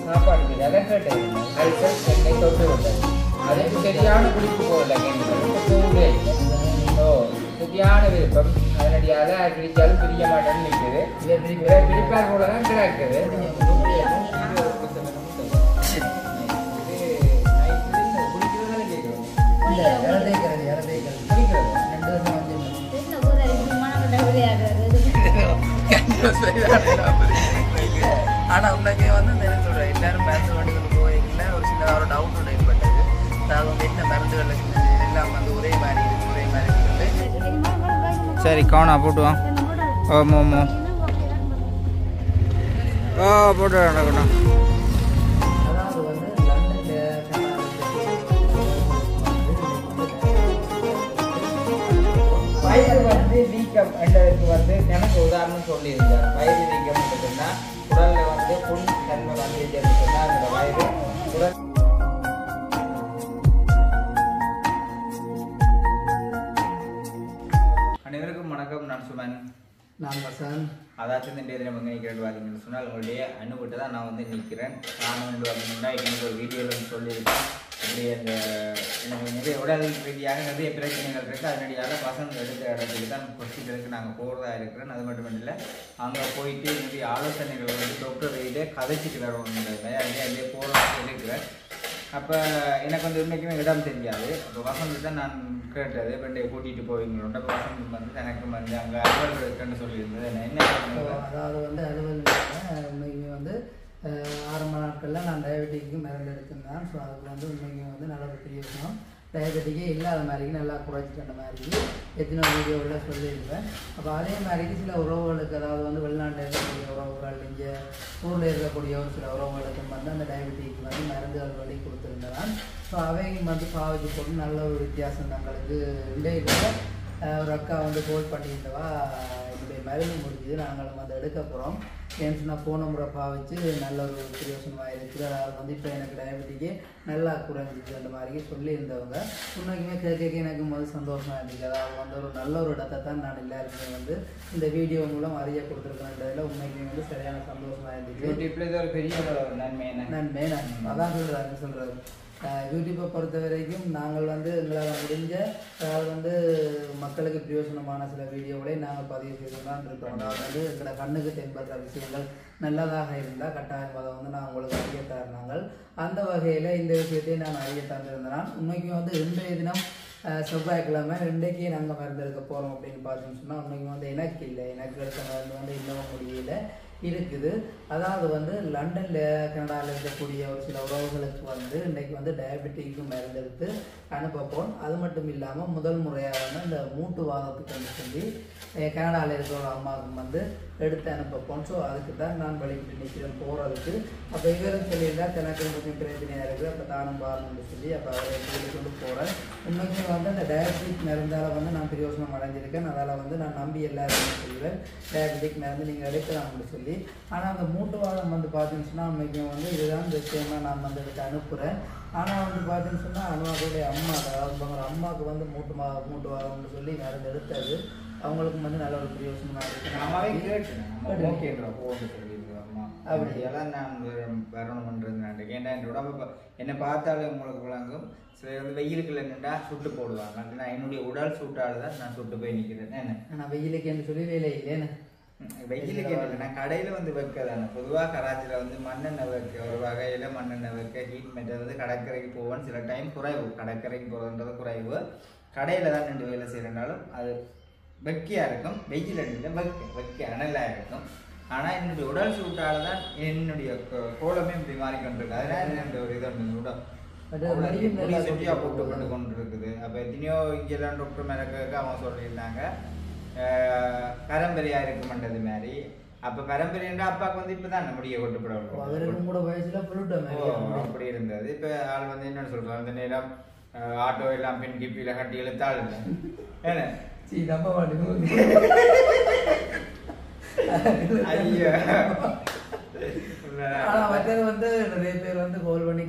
சாப்பாடு கேட்டேன் எண்ணெய் தொட்டு விட்டேன் அதுக்கு சரியான குளிப்பு போகல போகவே ஓ சரியான விருப்பம் அதனடியால் பிடிச்சாலும் பிரிக்க மாட்டேன்னு நிற்குது பிடிப்பார் போல தான் கிடக்குது ஆனா உனக்கே வந்து சொல்றேன் எல்லாரும் மருந்து வண்டிகள் போயிருக்கல ஒரு சின்னதாக ஒரு டவுட் ஒன்று ஏற்பட்டது அதாவது வந்து என்ன மருந்துகள் எல்லாம் வந்து ஒரே மாதிரி இருக்கு ஒரே மாதிரி இருக்கு சரி கவனா போட்டுவான் ஓமோ ஓமோ ஓ போட்டு நடக்கணும் அதாவது வந்து வயிறு வந்து வீக்கம் என்றதுக்கு வந்து எனக்கு உதாரணம் சொல்லியிருந்தார் வயிறு வீக்கம் இருக்குன்னா உடல்ல வந்து புண் தன்மை வந்துட்டு இருக்குன்னா அந்த வயிறு உடல் அனைவருக்கும் வணக்கம் நான் சுமன் நான் வசன் அதாச்சும் இந்த இதில் வந்து நிற்கிறது பார்த்தீங்கன்னு சொன்னால் உங்களுடைய அனுபவத்தை தான் நான் வந்து நிற்கிறேன் நான் வந்து பார்த்தீங்கன்னா எனக்கு ஒரு வீடியோவில் சொல்லியிருக்கேன் இப்படி அந்த எனக்கு நிறைய உடல் ரீதியாக நிறைய பிரச்சனைகள் இருக்குது அதனடியாக பசங்க எடுத்த இடத்துக்கு தான் ஹாஸ்பிட்டலுக்கு நாங்கள் போகிறதா இருக்கிறேன் அது மட்டும் இல்லை அங்கே போயிட்டு நிறைய ஆலோசனைகள் வந்து டாக்டர் கிட்டே கதைச்சிட்டு வரணுன்றதுல அதே போகிறதா இருக்கிறேன் அப்போ எனக்கு வந்து உண்மைக்குமே இடம் தெரியாது அப்போ வசந்த் தான் நான் கேட்டது பெண்டையை கூட்டிகிட்டு போவீங்களோட அப்போ வசந்த் வந்து எனக்கு வந்து அங்கே அலுவலகம் இருக்குன்னு சொல்லியிருந்தது என்ன அதாவது வந்து அலுவலகம் உண்மைக்குமே வந்து ஆரம்ப நாட்களில் நான் டயபெட்டிக்கு மருந்து எடுத்திருந்தேன் ஸோ அதுக்கு வந்து உண்மைக்குமே வந்து நல்ல ஒரு பெரிய விஷயம் டயபெட்டிக்கே இல்லாத மாதிரிக்கு நல்லா குறைச்சிக்கிற மாதிரி எத்தனை வீடியோவில் சொல்லியிருப்பேன் அப்போ அதே மாதிரிக்கு சில உறவுகளுக்கு அதாவது வந்து வெளிநாட்டில் இருக்கக்கூடிய உறவுகள் இங்கே ஊரில் இருக்கக்கூடிய ஒரு சில உறவுகளுக்கும் வந்து அந்த டயபெட்டிக்கு வந்து மருந்துகள் வழி கொடுத்துருந்தேன் ஸோ அவையும் வந்து பாவச்சு போட்டு நல்ல ஒரு வித்தியாசம் தங்களுக்கு இடையில ஒரு அக்கா வந்து கோல் பண்ணியிருந்தவா என்னுடைய மருந்து முடிஞ்சது நாங்களும் அதை எடுக்க போகிறோம் ஏன்னு சொன்னால் போன முறை பாவிச்சு நல்ல ஒரு பிரயோசனமாக இருக்குது அதாவது வந்து இப்போ எனக்கு டயபெட்டிக்கே நல்லா குறைஞ்சிச்சு அந்த மாதிரி சொல்லியிருந்தவங்க உண்மைக்குமே கேட்க எனக்கு முதல் சந்தோஷமாக இருந்துச்சு அதாவது வந்து ஒரு நல்ல ஒரு இடத்தை தான் நான் எல்லாருக்குமே வந்து இந்த வீடியோ மூலம் அறிய கொடுத்துருக்கேன்றதில் உண்மைக்குமே வந்து சரியான சந்தோஷமாக இருந்துச்சு ஒரு பெரிய நன்மை அதான் சொல்கிறாரு யூடியூப்பை பொறுத்த வரைக்கும் நாங்கள் வந்து எங்களால் முடிஞ்ச அதாவது வந்து மக்களுக்கு பிரயோஜனமான சில வீடியோகளை நாங்கள் பதிவு செய்து தான் இருக்கோம் அதாவது வந்து எங்களோட கண்ணுக்கு தென்படுற விஷயங்கள் நல்லதாக இருந்தால் கட்டாயம் அதை வந்து நான் உங்களுக்கு அறிய தரனாங்கள் அந்த வகையில் இந்த விஷயத்தை நான் அறிய தந்திருந்தேன் உண்மைக்கும் வந்து இன்றைய தினம் செவ்வாய்க்கிழமை இன்றைக்கே நாங்கள் மருந்தெடுக்க போகிறோம் அப்படின்னு பார்த்தீங்கன்னு சொன்னால் உண்மைக்கும் வந்து எனக்கு இல்லை எனக்கு எடுத்த மருந்து வந்து இன்னமும் முடியல இருக்குது அதாவது வந்து லண்டனில் கனடாவில் இருக்கக்கூடிய ஒரு சில உறவுகளுக்கு வந்து இன்றைக்கி வந்து டயபெட்டிக்கு மருந்தெடுத்து அனுப்பப்போம் அது மட்டும் இல்லாமல் முதல் முறையாக வந்து இந்த மூட்டு வாதத்துக்கு சொல்லி கனடாவில் இருக்கிற ஒரு அம்மாவுக்கு வந்து எடுத்து அனுப்பப்போம் ஸோ அதுக்கு தான் நான் வழிபட்டு நிற்கிறேன் போகிறதுக்கு அப்போ இவரும் சொல்லியிருந்தால் தனக்கு கொஞ்சம் பிரச்சனையாக இருக்குது அப்போ தானும் பாருன்னு சொல்லி அப்போ அவரை கொண்டு போகிறேன் உண்மைக்குமே வந்து அந்த டயபெட்டிக் மருந்தால் வந்து நான் பிரயோசனம் அடைஞ்சிருக்கேன் அதால் வந்து நான் நம்பி எல்லாருமே சொல்லுவேன் டயபெட்டிக் மருந்து நீங்கள் எடுக்கலாம்னு சொல்லி ஆனால் அந்த மூட்டு வாதம் வந்து பார்த்தீங்கன்னா உண்மைக்கும் வந்து இதுதான் இந்த விஷயமா நான் வந்து எடுத்து அனுப்புகிறேன் ஆனால் வந்து பார்த்தீங்கன்னு சொன்னால் அனுவாக்களுடைய அம்மா அதாவது ஒரு அம்மாவுக்கு வந்து மூட்டு வாதம்னு சொல்லி மருந்து எடுத்தது அவங்களுக்கும் வந்து நல்ல ஒரு பிரயோசனமாக இருக்குது அப்படியெல்லாம் நான் வரணும் பண்ணுறது ஏன்னா என் உடம்பு என்னை பார்த்தாலே உங்களுக்கு விளங்கும் சில வந்து வெயிலுக்குள்ள நின்றா சுட்டு போடுவாங்க நான் என்னுடைய உடல் சூட்டால் தான் நான் சுட்டு போய் நிற்கிறேன் என்ன நான் வெயிலுக்கு என்று சொல்லி வேலை இல்லைன்னு வெயிலுக்கு என்ன நான் கடையில் வந்து வைக்கதானே பொதுவாக கராச்சியில் வந்து மண்ணெண்ணெய் வைக்க ஒரு வகையில் மண்ணெண்ணெய் வைக்க ஹீட் மெட்டர் வந்து கடற்கரைக்கு போவேன்னு சில டைம் குறைவு கடற்கரைக்கு போகிறதுன்றது குறைவு கடையில் தான் ரெண்டு வேலை செய்கிறனாலும் அது வெக்கையாக இருக்கும் வெயில் அடியில் வெக்க அனலாக இருக்கும் ஆனால் என்னுடைய உடல் சூட்டால் தான் என்னுடைய கோலமே இப்படி மாறிக்கொண்டிருக்கு அதனால் என்னுடைய ஒரு இது உடல் சுட்டியாக போட்டு கொண்டு இருக்குது அப்போ எத்தனையோ இங்கெல்லாம் டாக்டர் மேலே கேட்க அவங்க சொல்லியிருந்தாங்க பரம்பரையாக இருக்குமென்றது மாதிரி அப்போ பரம்பரைன்ற அப்பாவுக்கு வந்து இப்போ தான் முடிய கொண்டு கூட வயசில் அப்படி இருந்தது இப்போ ஆள் வந்து என்னென்னு சொல்கிறோம் அந்த நேரம் ஆட்டோ எல்லாம் பெண் கிப்பியில் கட்டி இழுத்தாள் இல்லை ஏன்னா நம்ப மாட்டேங்குது ஆனால் மற்றது வந்து நிறைய பேர் வந்து கால் பண்ணி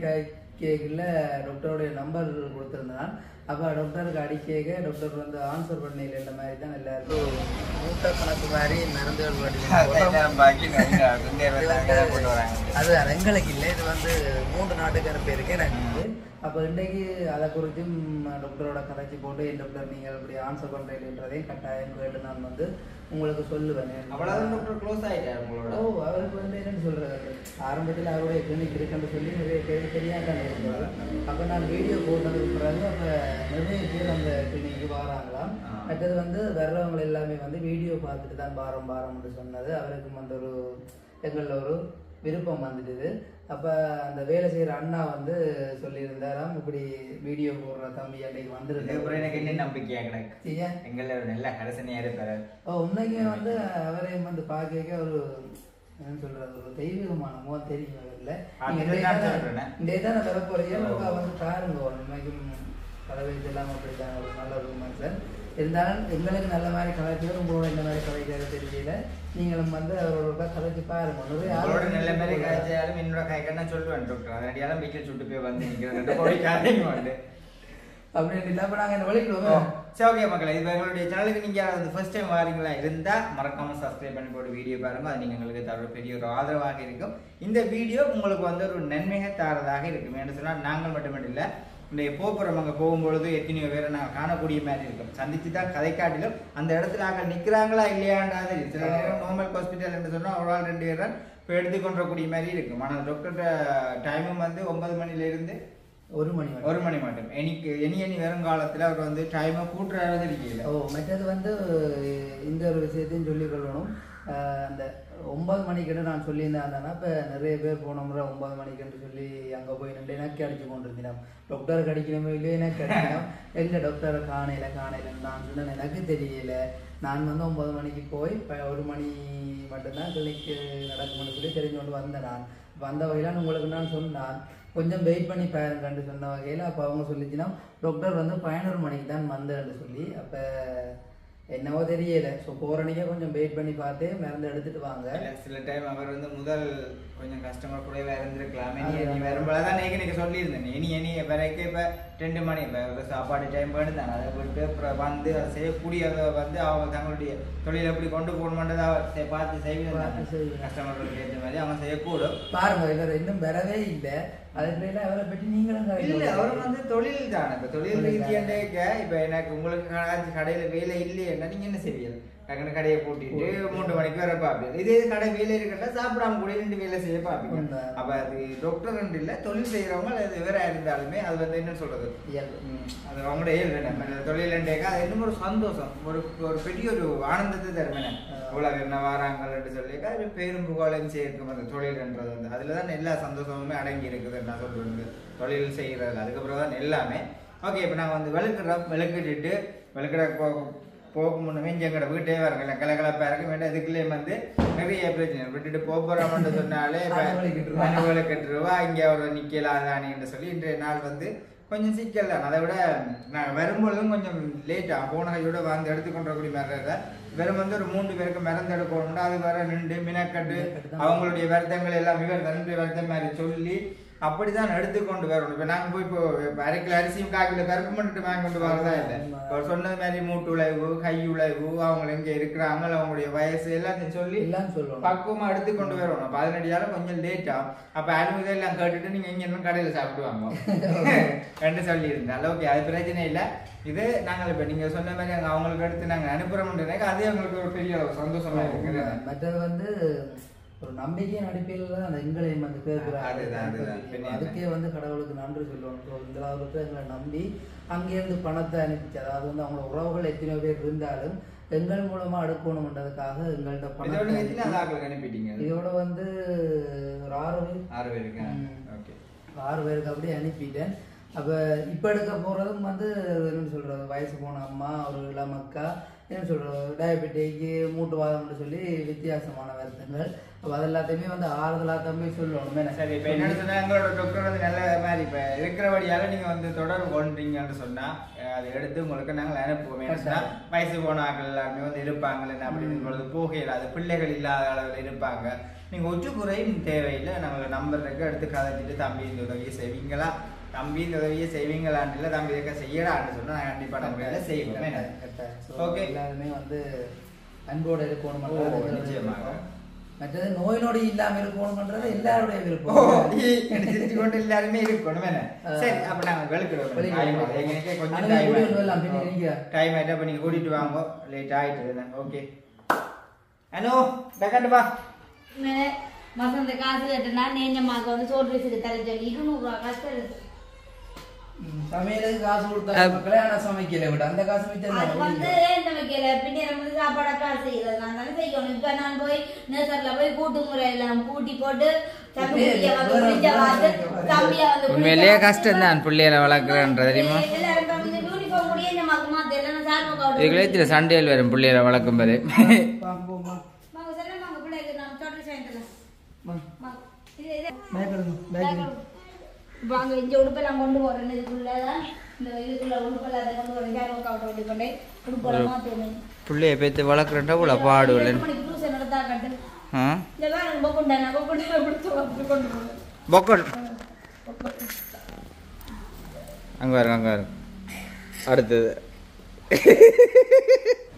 கேட்கல டாக்டருடைய நம்பர் கொடுத்துருந்தான் அப்போ டாக்டருக்கு அடிக்க டாக்டர் வந்து ஆன்சர் பண்ணல இந்த மாதிரி தான் எல்லாருக்கும் மூட்டை கணக்கு மாதிரி மருந்துகள் அது எங்களுக்கு இல்லை. இது வந்து 3 நாட்டுக்கார பேருக்கு எனக்கு. அப்போ இன்றைக்கு அதை குறித்தும் டாக்டரோட கதைச்சி போட்டு என் டாக்டர் நீங்கள் இப்படி ஆன்சர் பண்ணுறீங்கன்றதையும் கட்டாயம் கேட்டு நான் வந்து உங்களுக்கு சொல்லுவேன். அவ்வளோதான் டாக்டர் க்ளோஸ் ஆகிட்டார் உங்களோட? அவருக்கு வந்து என்னன்னு சொல்கிறது, ஆரம்பத்தில் அவருடைய கிளினிக் இருக்குன்னு சொல்லி நிறைய பேர் தெரியாமல் இருந்தார். அப்போ நான் வீடியோ போட்டதுக்கு பிறகு அப்போ நிறைய பேர் அந்த கிளினிக்கு வராங்களாம். மற்றது வந்து வர்றவங்க எல்லாமே வந்து வீடியோ பார்த்துட்டு தான் பாரம்னு சொன்னது. அவருக்கும் வந்து எங்களில் ஒரு விருப்பம் வந்துடுது. அப்போ அந்த வேலை செய்கிற அண்ணா வந்து சொல்லியிருந்தாராம், இப்படி வீடியோ போடுற தம்பி அன்றைக்கு வந்துருக்கு. எனக்கு என்ன நம்பிக்கையாக கிடக்கு எங்களை நல்ல கரசனையாக இருப்பார். உண்மைக்குமே வந்து அவரையும் வந்து பார்க்க ஒரு என்ன சொல்றது, ஒரு தெய்வீகமான முகம் தெரியும். அவரில் இன்றைய தான் நான் வரப்போறேன் வந்து பாருங்க. உண்மைக்கும் கலவைக்கு எல்லாம் அப்படிதான் ஒரு நல்ல ஒரு மனுஷன். இருந்தாலும் எங்களுக்கு நல்ல மாதிரி கலைச்சவர், உங்களோட இந்த மாதிரி கலைக்கிறது தெரியல. நீங்களும் வந்து அவரோட கலைச்சு பாருங்க. நல்ல மாதிரி கலைச்சாலும் என்னோட கைக்கன்னா சொல்லுவேன் டாக்டர், அதனால வீட்டில் சுட்டு போய் வந்து நிற்கிறேன் அப்படின்னு இல்லை. அப்போ நாங்கள் இந்த வழிக்கிடுவோம். சரி, ஓகே மக்களை, இது எங்களுடைய சேனலுக்கு நீங்கள் வந்து ஃபர்ஸ்ட் டைம் வாரீங்களா இருந்தால் மறக்காமல் சப்ஸ்கிரைப் பண்ணி போட்டு வீடியோ பாருங்கள். அது நீங்கள் எங்களுக்கு தவிர பெரிய ஒரு ஆதரவாக இருக்கும். இந்த வீடியோ உங்களுக்கு வந்து ஒரு நன்மையை தாரதாக இருக்கும். என்று சொன்னால் நாங்கள் மட்டும் இல்லை, இந்த போப்புறம் அங்கே போகும்பொழுது எத்தனையோ பேரை நாங்கள் காணக்கூடிய மாதிரி இருக்கும். சந்திச்சு தான் கதை காட்டிலும் அந்த இடத்துல நாங்கள் நிற்கிறாங்களா இல்லையான்றது சில நேரம் நார்மல் ஹாஸ்பிட்டல் என்று சொன்னால் ஒரு ஆள் 2 பேர் இப்போ எடுத்துக்கொண்டக்கூடிய மாதிரி இருக்கும். ஆனால் டாக்டரோட டைமும் வந்து 9 மணிலேருந்து 1 மணி மட்டும். இனி வருங்காலத்தில் அவர் வந்து டைமை கூட்டுறது இருக்கல. மற்றது வந்து இந்த ஒரு விஷயத்தையும் சொல்லிக்கொள்ளணும். அந்த 9 மணிக்குன்னு நான் சொல்லியிருந்தேன். இப்போ நிறைய பேர் போன முறை 9 மணிக்குன்னு சொல்லி அங்கே போய் நின்று எனக்கு அடிச்சு கொண்டிருந்தேன். டாக்டருக்கு அடிக்கணுமோ இல்லையோ எனக்கு அடிக்கணும். எங்கே டாக்டரை காணையிலன்னு நான் சொன்னேன். எனக்கு தெரியல. நான் வந்து 9 மணிக்கு போய் 1 மணி மட்டும்தான் கிளினிக்கு நடக்கும்னு சொல்லி தெரிஞ்சு கொண்டு வந்தேன். நான் வந்த வகையில் உங்களுக்கு நான் சொன்னான், கொஞ்சம் வெயிட் பண்ணி பாருங்கன்னு சொன்ன வகையில் அப்போ அவங்க சொல்லிச்சுன்னா டாக்டர் வந்து 11 மணிக்கு தான் வந்தேன்னு சொல்லி. அப்போ என்னவோ தெரியல. ஸோ போகிறனிக்கே கொஞ்சம் வெயிட் பண்ணி பார்த்து மருந்து எடுத்துட்டு வாங்க. சில டைம் அவர் வந்து முதல் கொஞ்சம் கஸ்டமர் கூடவே இருந்திருக்கலாமே. நீ வரும்போதுதான் நீங்க சொல்லியிருந்தேன், இனி வரைக்கும் இப்போ 2 மணி இப்போ சாப்பாடு டைம் வேணுதான். அதை விட்டு அப்புறம் வந்து அதை செய்யக்கூடியதை வந்து அவங்க தங்களுடைய தொழில் எப்படி கொண்டு போகணுன்றதை அவர் பார்த்து செய்வாங்க. கஸ்டமர்களுக்கு ஏற்ற மாதிரி அவங்க செய்யக்கூடும். பாருங்க, இவர் இன்னும் வரவே இல்லை. அதுல அவரை பற்றி நீங்களும் இல்லை, அவர் வந்து தொழில் தானே. இப்போ தொழில் ரீதியாண்டேக்க இப்போ எனக்கு உங்களுக்கு கடையில் வேலை இல்லையா நீங்க என்ன செய்வீங்க? டக்குனு கடையை பூட்டிட்டு 3 மணிக்கு வர பார்ப்பீங்க. இதே கடை வேலை இருக்கட்டா சாப்பிடாம கூட 2 வேலை செய்ய பார்ப்பீங்க. அப்ப அது டாக்டர் இல்லை, தொழில் செய்யறவங்க அது வேற இருந்தாலுமே அது வந்து என்ன சொல்றது, அது அவங்களோட இயல்பு. தொழில்ண்டேக்கா அது இன்னும் ஒரு சந்தோஷம், ஒரு பெரிய ஒரு ஆனந்தத்தை தருமே. உலக என்ன வாராங்கன்னு சொல்லிக்கா அது பேரும் புகழையும் சேர்க்கும் அந்த தொழில்ன்றது வந்து. அதுலதான் எல்லா சந்தோஷமுமே அடங்கி இருக்குது நான் சொல்றது, தொழில் செய்யறது. அதுக்கப்புறம் தான் எல்லாமே. ஓகே, இப்போ நாங்கள் வந்து விளக்கிட போக முன்னமே எங்களோட வீட்டே வரல கலகலப்பா இருக்க வேண்டாம். இதுக்குள்ளேயே வந்து நிறைய பிரச்சனை விட்டுட்டு போறோம்னு சொன்னாலே மனுவலை கட்டுருவா, இங்கே ஒரு நிக்கலாதானு சொல்லி இன்றைய நாள் வந்து கொஞ்சம் சிக்கல் தான். அதை விட நாங்கள் வரும்பொழுதும் கொஞ்சம் லேட்டாக போன கையோட வந்து எடுத்துக்கொண்டக்கூடிய மாதிரி இருக்கா. வெறும் வந்து ஒரு 3 பேருக்கு மருந்து எடுக்கணும்னா அது வேற நின்று மினக்கட்டு அவங்களுடைய வருத்தங்கள் எல்லாம் இவர் தன்னுடைய வருத்தம் மாதிரி சொல்லி அப்படிதான் எடுத்துக்கொண்டு வரணும். இப்போ நாங்கள் போய் இப்போ 1/2 கிலோ அரிசியும் 1/4 கிலோ பருப்பு மட்டும் வாங்கி கொண்டு வரதா இல்லை. இப்போ சொன்னது மாதிரி மூட்டு உழைவு, கை உழைவு, அவங்க எங்கே இருக்கிறாங்க, அவங்களுடைய வயசு எல்லாத்தையும் சொல்லி பக்குவமாக எடுத்துக்கொண்டு வரணும். அப்போ அதனடியால கொஞ்சம் லேட்டா. அப்போ அனுமதி எல்லாம் கேட்டுட்டு நீங்கள் எங்கே இன்னும் கடையில் சாப்பிடுவாங்க என்று சொல்லியிருந்தாலும் ஓகே, அது பிரச்சனை இல்லை. இது நாங்கள் இப்போ நீங்கள் சொன்ன மாதிரி அங்கே அவங்களுக்கு எடுத்து நாங்கள் அனுப்புகிறோம்ன்றதுக்கு அதே அவங்களுக்கு ஒரு பெரிய அளவு சந்தோஷமா இருக்குது. மற்றது வந்து ஒரு நம்பிக்கையின் அடிப்படையில் தான் அந்த எங்களையும் வந்து கேட்குறாங்க. அதுக்கே வந்து கடவுளுக்கு நன்றி சொல்லுவாங்க. இந்த அளவுக்கு எங்களை நம்பி அங்கேருந்து பணத்தை அனுப்பிச்சு, அதாவது வந்து அவங்களோட உறவுகள் எத்தனையோ பேர் இருந்தாலும் எங்கள் மூலமா அடுக்கணும்ன்றதுக்காக எங்கள்கிட்ட பணம் அனுப்பிட்டீங்க. இதோட வந்து ஒரு 6 பேருக்கு அப்படியே அனுப்பிட்டேன். அப்போ இப்போ எடுக்க போகிறதும் வந்து என்னன்னு சொல்கிறது, வயசு போன அம்மா, ஒரு இளமக்கா, என்ன சொல்கிறது, டயபெட்டிக்கு, மூட்டுவாதம்னு சொல்லி வித்தியாசமான வருத்தங்கள். அப்போ அது எல்லாத்தையுமே வந்து ஆறுதலாக தம்பி சொல்லணும். சரி, இப்போ என்னென்னு சொன்னால் எங்களோட டாக்டர் வந்து நல்ல மாதிரி இப்போ இருக்கிறபடியால் நீங்கள் வந்து தொடர்பு கொண்டீங்கன்னு சொன்னால் அதை எடுத்து உங்களுக்கு நாங்கள் அனுப்புவோம். ஏன்னா வயசு போன ஆட்கள் எல்லாருமே வந்து இருப்பாங்களே அப்படின்னு பொழுது போகையில் அது பிள்ளைகள் இல்லாத அளவில் இருப்பாங்க. நீங்கள் ஒற்றுக்குறையும் தேவையில்லை, நாங்கள் நம்பருக்கு எடுத்து கதைச்சிட்டு தம்பி இந்த உதவியை செய்வீங்களா தம்பி இந்த உதவியை செய்வீங்களான்னு இல்லை, தம்பி இருக்க செய்யலான்னு சொன்னா நான் கண்டிப்பான முறையில செய்வேன். ஓகே, எல்லாருமே வந்து அன்போட இருக்கணும். நிச்சயமாக. மற்றது நோய் நொடி இல்லாம இருக்கணும்ன்றது எல்லாருடைய விருப்பம். சிரிச்சு கொண்டு எல்லாருமே இருக்கணும். சரி, அப்ப நாங்க வெளுக்கிறோம். கொஞ்சம் டைம் ஆயிட்டா, அப்ப நீங்க கூட்டிட்டு வாங்க, லேட் ஆயிட்டு. ஓகே அனு டக்காண்டு வா. மசந்த காசு கட்டுனா நேஞ்சம்மாக்கு வந்து சோறு வச்சுட்டு தர சொல்லி 200 ரூபா கஷ்டம் இருக்கு. சமையலுக்கு காசு கொடுத்தா கல்யாண சமைக்கல விட அந்த காசு அது வந்து என்ன வைக்கல பின்னே நம்ம சாப்பாட காசு செய்யறது நான் தானே செய்யணும். இப்ப நான் போய் நேசர்ல போய் கூட்டு முறை எல்லாம் கூட்டி போட்டு உண்மையிலேயே கஷ்டம் தான் பிள்ளைகளை வளர்க்குறேன்ற தெரியுமா. யூனிஃபார்ம் கூட நமக்கு மாத்த எல்லாம் சார் இதுல சண்டையில் வரும் பிள்ளைகளை வளர்க்கும் போது. வாங்க இங்க உடுப்பெல்லாம் கொண்டு போறேன். இதுக்குள்ளதான் இந்த இதுக்குள்ள உடுப்பெல்லாம் அதை கொண்டு போறேன். யாரும் கவுட்ட விட்டு கொண்டே உடுப்பெல்லாம் மாத்தணும். பிள்ளைய பேத்து வளர்க்குறேன்டா உள்ள பாடுவில்லை. நடத்தா கட்டு இதெல்லாம் பொக்குண்டான பொக்குண்டா கொடுத்து கொண்டு போறேன். பொக்கல் அங்க வருங்க, அங்க வருங்க. அடுத்தது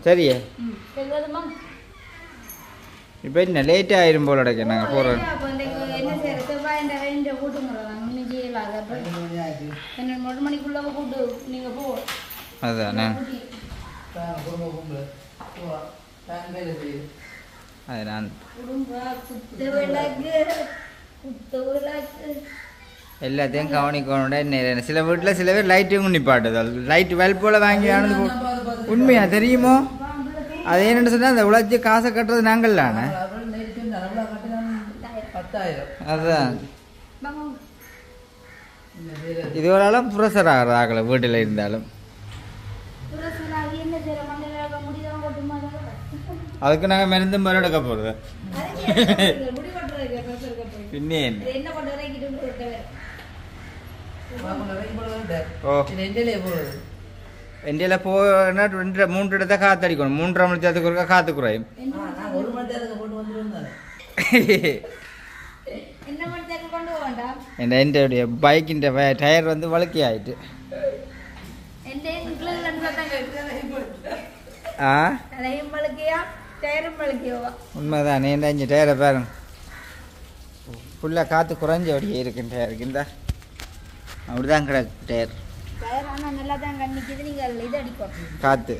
சரியா? இப்போ என்ன லேட் ஆயிரும் போல அடைக்க நாங்கள் போகிறோம். என்ன செய்யறது இந்த கூட்டு முறை ஒன்றும் செய்யலாத 2 மணிக்குள்ள கூட்டு நீங்க போ. அதுதானே அது நான் எல்லாத்தையும் கவனிக்கணும். சில வீட்டில் சில பேர் லைட்டும் நிப்பாட்டுது. லைட் வெல் போல வாங்கி ஆனது உண்மையா தெரியுமோ? அது என்னன்னு சொன்னா அந்த உழைச்சி காசை கட்டுறது நாங்கள் தானே. அதுதான் இது ஒரு அளவு புரசர் ஆகல வீட்டில் இருந்தாலும். அதுக்கு நாங்கள் மருந்து மரம் எடுக்க போறது. பின்னே எண்டியில போனா 2-3 இடத்த காத்தடிக்கணும். 3.5 மணி நேரத்துக்கு ஒருக்கா காத்து குறையும். என்னுடைய பைக்கின் டயர் வந்து வழுக்கி ஆயிட்டு. உண்மைதான். நீண்ட இங்கே டயரை பாருங்க ஃபுல்லாக காற்று குறைஞ்ச அப்படியே இருக்கு டயருக்கு. இந்த அப்படிதான் கிடக்கு டயர் காற்று.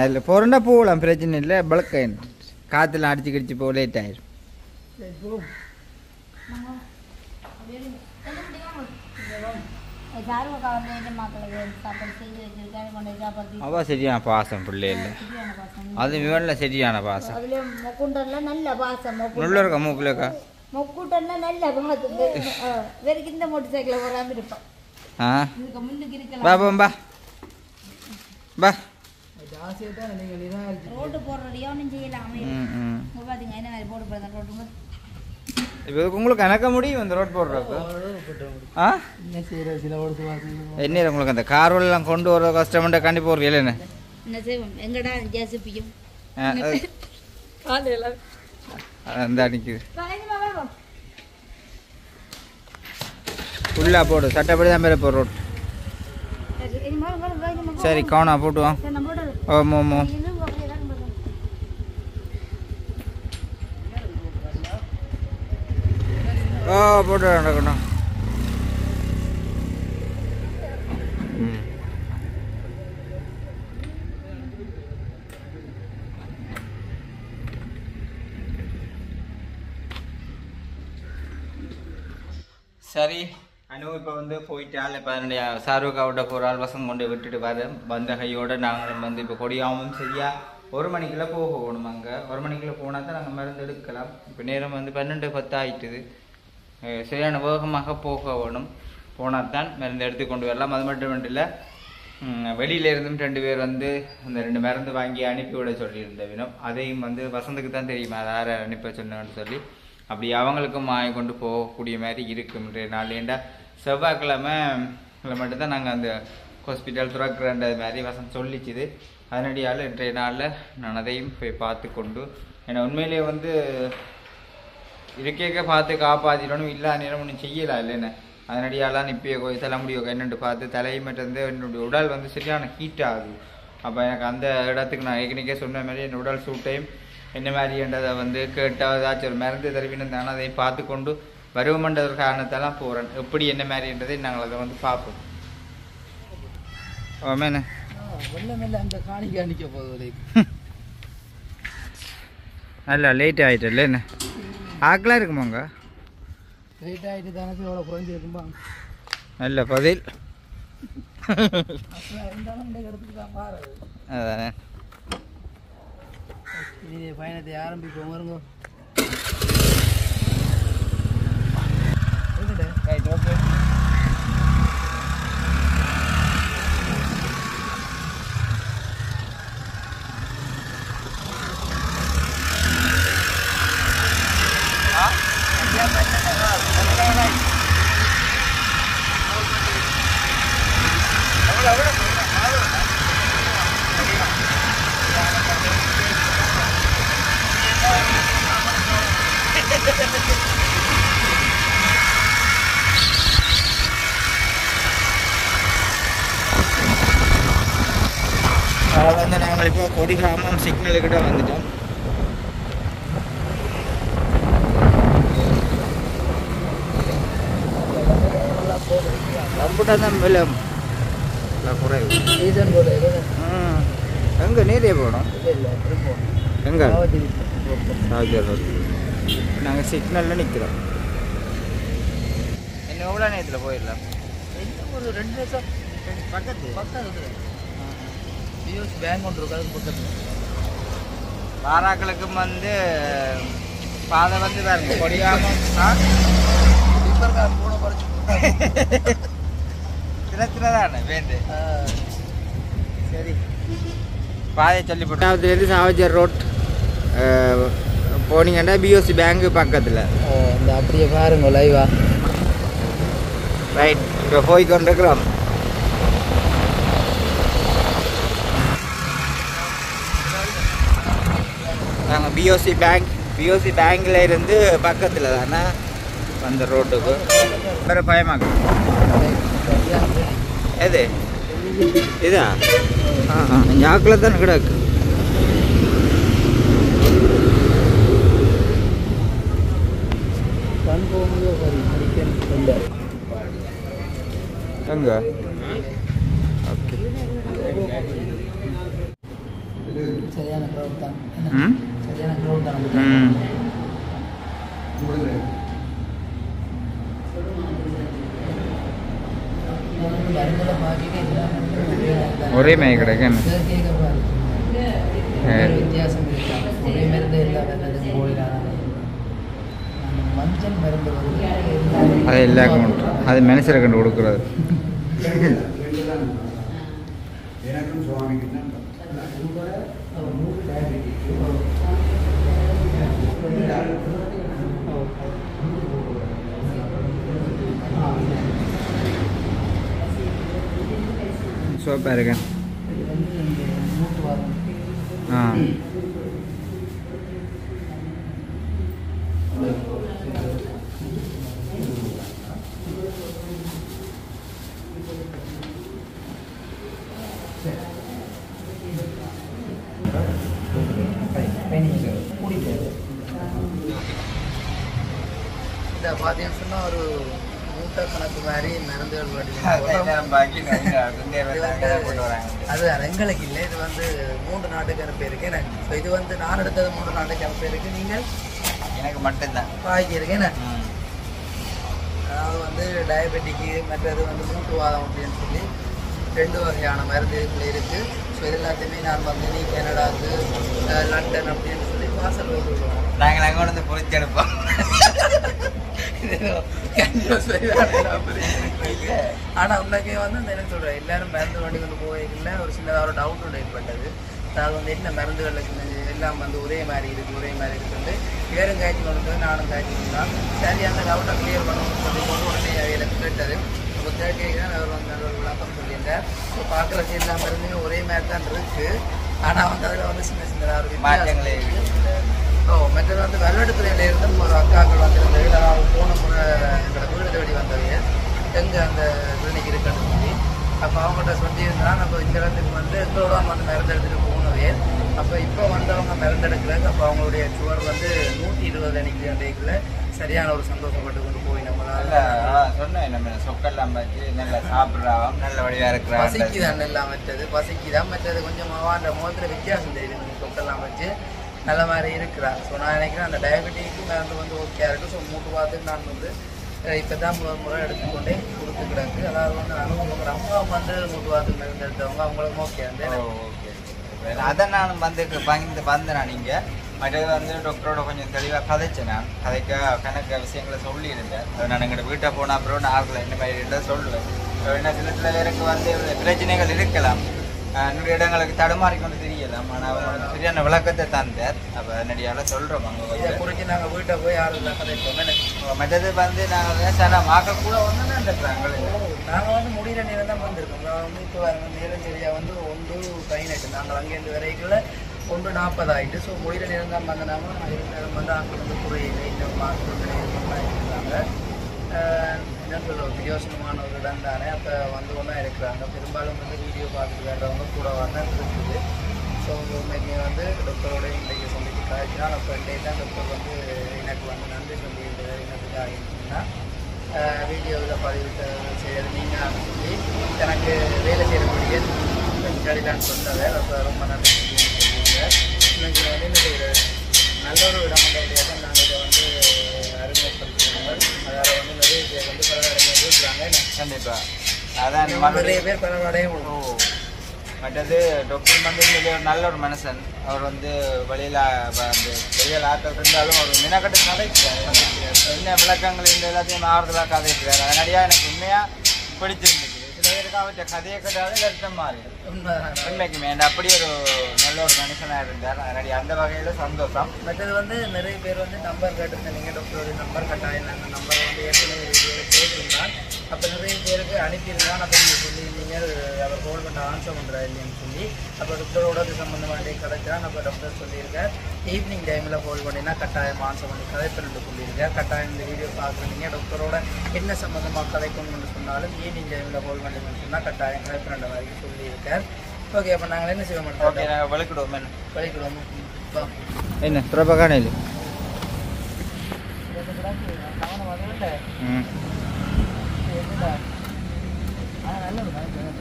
அதில் போகிறோன்னா போகலாம், பிரச்சனை இல்லை. பழக்க காற்றுலாம் அடிச்சு கிடிச்சு போக லேட் ஆயிரும். அவ சரியான பாசம் பிள்ளை இல்லை. அது இவன்ல சரியான பாசம். நல்ல பாசம் உள்ள இருக்கா மூக்குலக்கா மொக்கூட்டன்னா நல்ல பாசம். வேறக்கு இந்த மோட்டர் சைக்கிள் வராம இருப்பான். முன்னுக்கு இருக்கலாம். பா பா ரோடு போடுறதையோ ஒன்றும் செய்யலாமே. பாத்தீங்க என்ன மாதிரி போட்டு போடுறேன் ரோட்டு. இப்போ உங்களுக்கு எனக்கு முடியும் இந்த ரோட் போடுறப்போ. என்ன உங்களுக்கு அந்த கார்வெல்லாம் கொண்டு வர கஷ்டம்ன்ற கண்டிப்பாக ஒரு வேலை என்ன செய்வோம். எங்கடா ஜேசிபியும் அந்த நிற்குது. ஃபுல்லாக போடு, சட்டப்படி தான் மேலே போடுற ரோட். சரி கவனா போட்டுவான். ஓமோ ஓமோ போட்டு நடக்கணும். சரி அனு இப்போ வந்து போயிட்டால். இப்போ என்னுடைய சாருக்காவிட்ட போகிற ஆள் வசம் கொண்டு விட்டுட்டு வந்த கையோடு நாங்களும் வந்து இப்போ கொடியாவும் சரியா 1 மணிக்குள்ளே போகணும். அங்கே 1 மணிக்குள்ளே போனால் தான் நாங்கள் மருந்து எடுக்கலாம். இப்போ நேரம் வந்து 12:10 ஆகிட்டுது. சரியான வேகமாக போக வேணும். போனால் தான் மருந்து எடுத்து கொண்டு வரலாம். அது மட்டும் இல்லை, வெளியிலேருந்தும் 2 பேர் வந்து அந்த 2 மருந்து வாங்கி அனுப்பிவிட சொல்லியிருந்த வினம். அதையும் வந்து வசந்துக்கு தான் தெரியுமா யார் அனுப்ப சொன்னேன்னு சொல்லி. அப்படி அவங்களுக்கும் வாங்கி கொண்டு போகக்கூடிய மாதிரி இருக்கும். நாளேண்டா செவ்வாய்க்கிழமை மட்டும்தான் நாங்கள் அந்த ஹாஸ்பிட்டல் துறக்கிறன்றது மாதிரி வசந்த் சொல்லிச்சுது. அதனடியால் இன்றைய நாளில் நான் அதையும் போய் பார்த்து கொண்டு, ஏன்னா உண்மையிலே வந்து இருக்கேக்க பார்த்து காப்பாற்றிடணும். இல்லா நேரம் ஒன்றும் செய்யலாம் இல்லைன்னு. அதனடியாலாம் இப்போ தலைமுடியோ என்னென்று பார்த்து தலைமட்டு என்னுடைய உடல் வந்து சரியான ஹீட் ஆகுது. அப்போ எனக்கு அந்த இடத்துக்கு நான் ஏற்கனவே சொன்ன மாதிரி என் உடல் சூட்டையும் என்ன மாதிரின்றதை வந்து கேட்டால் ஏதாச்சும் ஒரு மருந்து தருவின்னு அதை பார்த்து கொண்டு வருவமன்ற ஒரு காரணத்தெல்லாம் போகிறேன். எப்படி என்ன மாதிரின்றதை நாங்கள் அதை வந்து பார்ப்போம். ஆமாண்ணே அந்த காணிக்க போகுது நல்லா லேட் ஆகிட்டல என்ன ஆக்கெலாம் இருக்குமாங்க? லேட் ஆகிட்டு தானே எவ்வளோ குறைஞ்சிருக்கும்பா. நல்ல பதில். அதானே பயணத்தை ஆரம்பிப்போம் வருங்க. Right okay. வந்து நாங்கள் இப்போ கொடிகாமம் சிக்னலுக்கிட்ட வந்துட்டோம். ரம்புட்டான் தான் விலை குறைவு. எங்கே நேரே போகணும்? எங்கே? Charger road. நாங்கள் சிக்னலில் நிற்கிறோம். இன்னும் எவ்வளோ நேரத்தில் போயிடலாம்? ஒரு 2 நிமிஷம் பக்கத்து பிஎஸ் பேங்க் ஒன்று இருக்கு, அதுக்கு பக்கத்தில். பாராக்களுக்கும் வந்து பாதை வந்து பாருங்க கொடியாமம் கூட குறைச்சி தினத்தினதானே வேண்டு. சரி பாதையை சொல்லி போட்டாவதுலேருந்து சாவஜர் ரோட் போனீங்கன்னா பிஓசி பேங்க் பக்கத்தில். இந்த அப்படியே பாருங்க லைவா. ரைட் இப்போ போய் கொண்டிருக்கிறோம். நாங்கள் பிஓசி பேங்கில் இருந்து பக்கத்தில் தானே அந்த ரோட்டுக்கு வேறு பயமாக. எது இதா? ஞாக்கில் தானே கிடக்கு. எங்க? ஓகே சரியான க்ரௌட் தான். ம் சரியான க்ரௌட் தான். ம் ஒரே மாதிரி கிடைக்கும். வித்தியாசம் இருக்கா? ஒரே மருந்து எல்லா மருந்துக்கும் போயிடலாம். மஞ்சள் மருந்து அது எல்லாருக்கும் உண்டு. அது மனுஷரை கண்டு கொடுக்குறது. எனக்கும் சுவாமிக்கு தான் சோப்பாக இருக்கேன். ஆ இதை பார்த்தீங்கன்னு சொன்னால் ஒரு மூட்டை கணக்கு மாதிரி மருந்துகள் அது எங்களுக்கு இல்லை. இது வந்து 3 நாட்டுக்கு அனுப்பியிருக்கு எனக்கு. ஸோ இது வந்து நான் எடுத்தது 3 நாட்டுக்கு அனுப்பியிருக்கு. நீங்கள் எனக்கு மட்டும்தான் வாங்கியிருக்கேன். அதாவது வந்து டயபெட்டிக்கு மற்றது வந்து மூட்டுவாதம் அப்படின்னு சொல்லி 2 வகையான மருந்து இதுக்குள்ள இருக்குது. ஸோ இது எல்லாத்தையுமே நான் வந்து நீ கனடாக்கு லண்டன் அப்படின்னு சொல்லி வாசல் விடுவோம். நாங்கள் அங்கே வந்து பொறிச்செடுப்போம். ஆனால் உன்னக்கே வந்து அந்த என்ன சொல்கிறேன், எல்லாரும் மருந்து வண்டி கொண்டு போய்க்கல ஒரு சின்னதாக ஒரு டவுட் ஒன்று ஏற்பட்டது. அதாவது வந்து என்ன மருந்துகளுக்கு எல்லாம் வந்து ஒரே மாதிரி இருக்குது வந்து வேறும் காய்ச்சி கொண்டு நானும் காய்ச்சி தான் சரி அந்த டவுட்டை கிளியர் பண்ணணும்னு சொல்லி கொண்டு உடனே எனக்கு கேட்டது. இப்போ கேட்க அவர் வந்து நல்ல ஒரு விளக்கம் சொல்லியிருந்தேன். ஸோ பார்க்குறதுக்கு எல்லா மருந்துமே ஒரே மாதிரி தான் இருக்குது. ஆனால் வந்து அதில் வந்து சின்ன சின்னதாக ஒரு மாற்றங்களே மற்றது வந்து வெள்ளெடுத்துறையில இருந்து ஒரு அக்காக்கள் வந்திருந்தது. அதாவது போன முறை எங்களோட வீடு தேடி வந்தவைய எங்கே அந்த கிளினிக் இருக்குன்னு சொல்லி அப்போ அவங்கள்ட்ட சொல்லியிருந்தாங்க. அப்போ இந்த இடத்துக்கு வந்து எங்களோட வந்து மருந்து எடுத்துகிட்டு போனவே அப்போ இப்போ வந்து அவங்க மருந்து எடுக்கிறாங்க. அப்போ அவங்களுடைய சுவர் வந்து 120 அன்னைக்கு அன்றைக்குள்ள சரியான ஒரு சந்தோஷப்பட்டு கொண்டு போய் நம்மளால சொன்னேன் நம்ம சொக்கெல்லாம் வச்சு நல்லா சாப்பிட்றாங்க நல்ல வழியாக இருக்கிறாங்க. பசிக்குதான் எல்லாம் பசிக்குதான் மற்றது கொஞ்சம் அந்த முகத்தில் வித்தியாசம் தெரியுது. சொக்கெல்லாம் வச்சு நல்ல மாதிரி இருக்கிறான். ஸோ நான் நினைக்கிறேன் அந்த டயபெட்டிக்கு மருந்து வந்து ஓகே இருக்குது. ஸோ மூட்டு பார்த்துட்டு நான் வந்து இப்போ தான் முறை எடுத்துக்கொண்டே கொடுத்துக்கிறாங்க. அதாவது வந்து அனுபவம் அம்மா வந்து மூட்டு பார்த்து மருந்து எடுத்தவங்க அவங்களும் ஓகே வந்து ஓகே அதை நான் வந்து வந்தேன். நீங்கள் மற்றது வந்து டாக்டரோட கொஞ்சம் தெளிவாக கதைச்சேன். நான் கணக்கு விஷயங்களை சொல்லியிருந்தேன். அதை நான் எங்கிட்ட வீட்டை போனால் அப்புறம் நான் ஆகலை இந்த மாதிரி இருந்தால் சொல்லுவேன். என்ன சில பேருக்கு வந்து பிரச்சனைகள் இருக்கலாம், நிறைய இடங்களுக்கு தடுமாறி கொண்டு தெரியலாம். ஆனால் அவங்களோட சரியான விளக்கத்தை தந்தார். அப்போ நடிகால சொல்கிறோம் அங்கே இதை குறித்து நாங்கள் வீட்டை போய் யாரும் கதைப்போம். மற்றது வந்து நாங்கள் சில மக்கள் கூட ஒன்று நடந்துக்கிறாங்க. நாங்கள் வந்து முடிகிற நேரம் தான் வந்திருக்கோம். நான் வந்து இப்போ நேரம் சரியாக வந்து 1:18 நாங்கள் அங்கேருந்து வரைக்குள்ள 1:40 ஆகிட்டு. ஸோ முடிகிற நேரம் தான் வந்தனாம நேரம் வந்து அங்கே வந்து குறையில இந்த மாற்றங்கள் இருந்தாங்க. என்ன சொல்ல யோசனமான ஒரு இடம் தானே. அப்போ வந்து ஒன்றா இருக்கிறாங்க. பெரும்பாலும் வந்து வீடியோ பார்த்துட்டு வேண்டவங்க கூட தான் இருக்குது. ஸோ இன்னைக்கு வந்து டாக்டரோட இன்றைக்கு சொல்லிட்டு காய்ச்சினா அப்போ இன்றைக்கு தான் டாக்டர் வந்து எனக்கு வந்து நன்றி சொல்லியிருக்கிறார். என்னதுக்கு ஆகிடுச்சுன்னா வீடியோவில் பதிவிட்டு செய்யறது நீங்கள் சொல்லி எனக்கு வேலை செய்யக்கூடிய முன்னாடிதான் சொன்னதை அப்போ ரொம்ப நன்றி சொல்லியிருக்கீங்க. இன்னைக்கு வந்து என்ன செய்கிறது நல்ல ஒரு இடம் முடியாது. நாங்கள் இதை வந்து அறிமுகப்படுத்தினோம். அதால் வந்து நிறைய பேர் வந்து பரவாயில்ல இருக்கிறாங்க. கண்டிப்பாக அதான் நிறைய பேர் பரவாயில்லையும் மற்றது டாக்டர் வந்து நல்ல ஒரு மனுஷன். அவர் வந்து வெளியில் ஆட்கள் இருந்தாலும் அவர் மினக்கட்டு கதைக்கிறார். என்ன விளக்கங்கள் இந்த எல்லாத்தையும் ஆறுதலாக கதைக்கிறார். அதனாடியாக எனக்கு உண்மையாக பிடிச்சிருந்துச்சு. சில பேருக்கு அவற்றை கதையை கட்டாலும் வருத்தம் மாறி உண்மைக்குமே அப்படி ஒரு நல்ல ஒரு மனுஷனாக இருந்தார். அதனாடி அந்த வகையில் சந்தோஷம். மற்றது வந்து நிறைய பேர் வந்து நம்பர் கேட்டிருந்தீங்க. டாக்டருடைய நம்பர் கட்டாயம் அந்த நம்பரை வந்து ஏற்கனவே கேட்டிருந்தான். அப்போ நிறைய பேருக்கு அனுப்பியிருந்தான். அப்போ நீங்கள் சொல்லியிருந்தீங்க அவர் கோல் பண்ண ஆன்சர் பண்ணுறா இல்லைன்னு சொல்லி. அப்போ டாக்டரோட சம்மந்தமாக கதைக்கிறான். அப்போ டாக்டர் சொல்லியிருக்கார் ஈவினிங் டைமில் கோல் பண்ணினா கட்டாயம் ஆன்சர் பண்ணி கதைப்பண்ணு சொல்லியிருக்கார். கட்டாயம் இந்த வீடியோ பார்க்குறீங்க டாக்டரோட என்ன சம்மந்தமாக கதைக்கணும்னு சொன்னாலும் ஈவினிங் டைமில் கோல் பண்ணின்னு சொன்னால் கட்டாயம் கதைப்பண்ண மாதிரி சொல்லியிருக்கார். ஓகே அப்போ நாங்கள் என்ன செய்ய மாட்டோம். ஓகே நாங்கள் வலிக்கிடுவோம் என்ன பிரபகான இல்லை.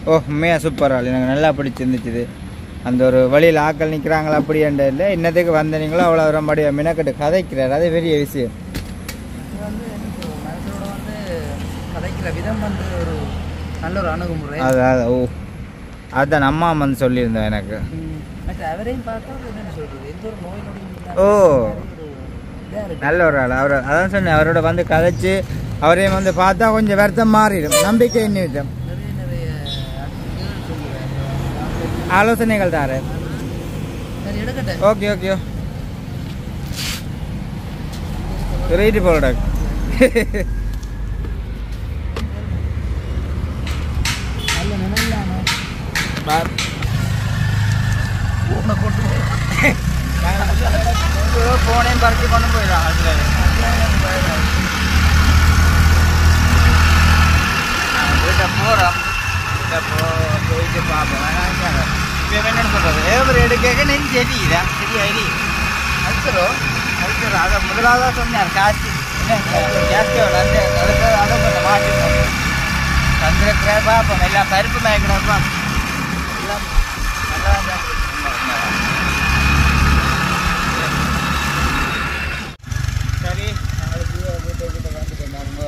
ஓ உண்மையாக சூப்பராக இல்லை. எனக்கு நல்லா பிடிச்சிருந்துச்சு. அந்த ஒரு வழியில் ஆக்கள் நிற்கிறாங்களா அப்படின்ற இல்லை இன்னத்துக்கு வந்தீங்களோ அவ்வளோ ரொம்படிய மினக்கட்டு கதைக்கிறார். அது பெரிய விஷயம். மனசோட வந்து கதைக்கிற விதம் வந்து ஒரு நல்ல ஒரு அணுகுமுறை. அதான் ஓ அதுதான் அம்மா வந்து சொல்லியிருந்தேன் எனக்கு. அவரையும் பார்த்தா என்ன சொல்றது எந்த ஒரு நோய் நொடி ஓ நல்ல ஒரு ஆள். அவர் அதான் சொன்னேன் அவரோட வந்து கதைச்சு அவரையும் வந்து பார்த்தா கொஞ்சம் வருத்தம் மாறிடும். நம்பிக்கை நிமித்தம் நிறைய ஆலோசனைகள் தாரு. ஓகே ஓகே ரைட்டு போலடா. போனையும் பறிச்சு கொண்டு போயிடலாம். வீட்டை போகிறோம். போயிட்டு பார்ப்போம். இப்போ என்னென்னு சொல்கிறது ஏவர் எடுக்க நெஞ்சு எரியுதா சரியா எரி அழுத்தரும் அதை முதலாவதாக சொன்னார் காசு என்ன கேஸ் வந்து அதை கொஞ்சம் மாட்டிருக்கோம். தந்திருக்கிற பார்ப்போம். எல்லாம் பருப்பு மயக்கணும் பார்ப்போம். எல்லாம் நல்லா சரி நாளைக்கு வீட்டை வந்துட்டு பாருங்க.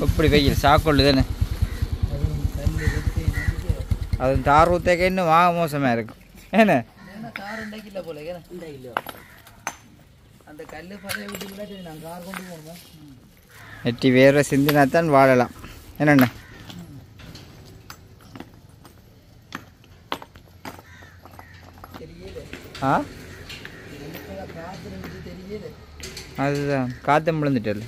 இப்படி வெயில் சாக்கொள்ளு தானே. அது தார் ஊத்தக்க இன்னும் வாங்க மோசமாக இருக்கும். என்ன நெட்டி வேற சிந்தினாத்தான் வாழலாம். என்னென்ன ஆ அதுதான் காற்று விழுந்துட்டல.